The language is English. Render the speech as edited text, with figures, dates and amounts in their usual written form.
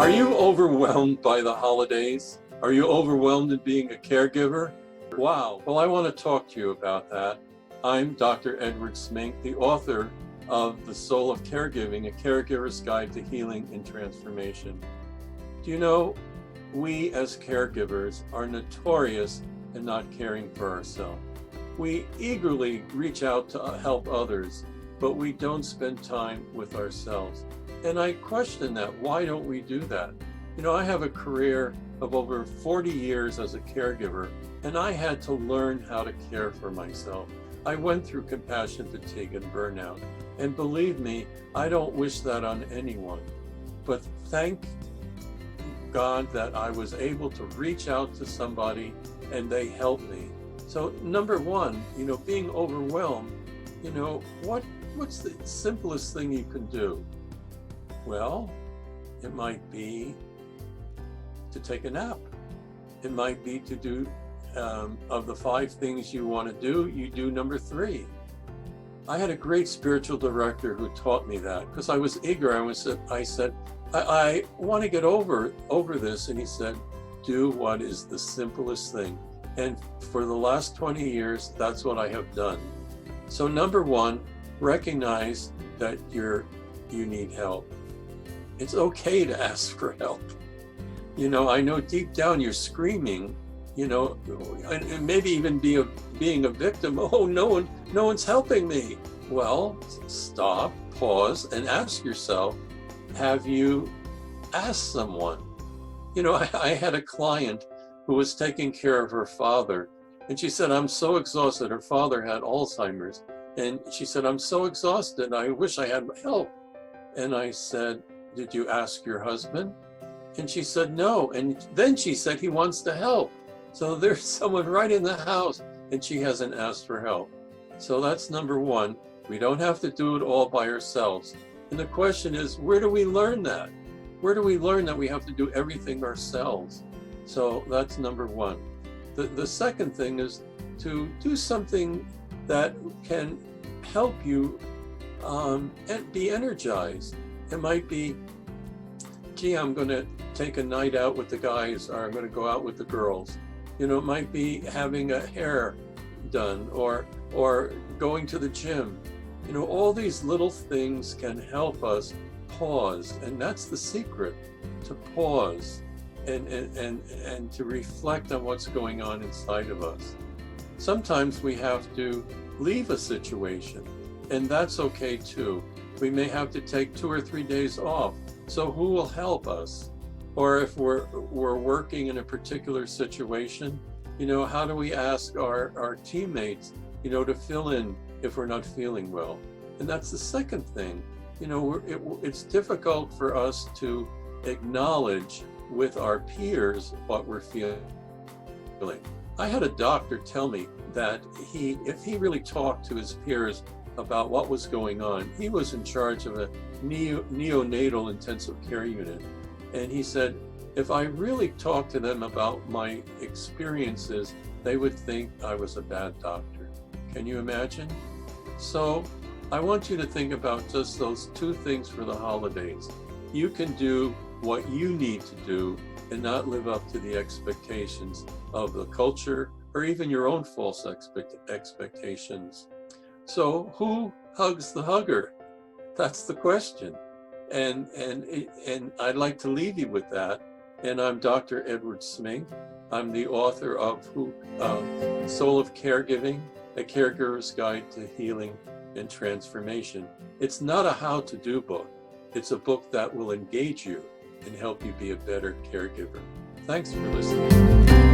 Are you overwhelmed by the holidays? Are you overwhelmed in being a caregiver? Wow. Well, I want to talk to you about that. I'm Dr. Edward Smink, the author of The Soul of Caregiving, a caregiver's guide to healing and transformation. Do you know, we as caregivers are notorious in not caring for ourselves. We eagerly reach out to help others, but we don't spend time with ourselves. And I question that. Why don't we do that? You know, I have a career of over 40 years as a caregiver, and I had to learn how to care for myself. I went through compassion fatigue and burnout, and believe me, I don't wish that on anyone. But thank God that I was able to reach out to somebody and they helped me. So number one, you know, being overwhelmed, you know, what's the simplest thing you can do? Well, it might be to take a nap. It might be to do, of the 5 things you want to do, you do number 3. I had a great spiritual director who taught me that because I was eager. I said, I want to get over this. And he said, do what is the simplest thing. And for the last 20 years, that's what I have done. So number 1, recognize that you need help. It's okay to ask for help. You know, I know deep down you're screaming, you know, and maybe even being a victim. Oh, no one's helping me. Well, stop, pause, and ask yourself, have you asked someone? You know, I had a client who was taking care of her father, and she said, I'm so exhausted. Her father had Alzheimer's, and she said, I'm so exhausted. I wish I had help. And I said, did you ask your husband? And she said, no. And then she said, he wants to help. So there's someone right in the house, and she hasn't asked for help. So that's number 1. We don't have to do it all by ourselves. And the question is, where do we learn that? Where do we learn that we have to do everything ourselves? So that's number 1. The second thing is to do something that can help you and be energized. It might be, gee, I'm going to take a night out with the guys, or I'm going to go out with the girls. You know, it might be having a hair done or going to the gym. You know, all these little things can help us pause. And that's the secret, to pause and to reflect on what's going on inside of us. Sometimes we have to leave a situation, and that's okay too. We may have to take 2 or 3 days off. So who will help us? Or if we're working in a particular situation, you know, how do we ask our teammates, you know, to fill in if we're not feeling well? And that's the second thing. You know, it's difficult for us to acknowledge with our peers what we're feeling. I had a doctor tell me that if he really talked to his peers about what was going on, he was in charge of a neonatal intensive care unit. And he said, if I really talked to them about my experiences, they would think I was a bad doctor. Can you imagine? So I want you to think about just those 2 things for the holidays. You can do what you need to do and not live up to the expectations of the culture or even your own false expectations. So who hugs the hugger? That's the question. And I'd like to leave you with that. And I'm Dr. Edward Smink. I'm the author of Soul of Caregiving, a caregiver's guide to healing and transformation. It's not a how-to-do book. It's a book that will engage you and help you be a better caregiver. Thanks for listening.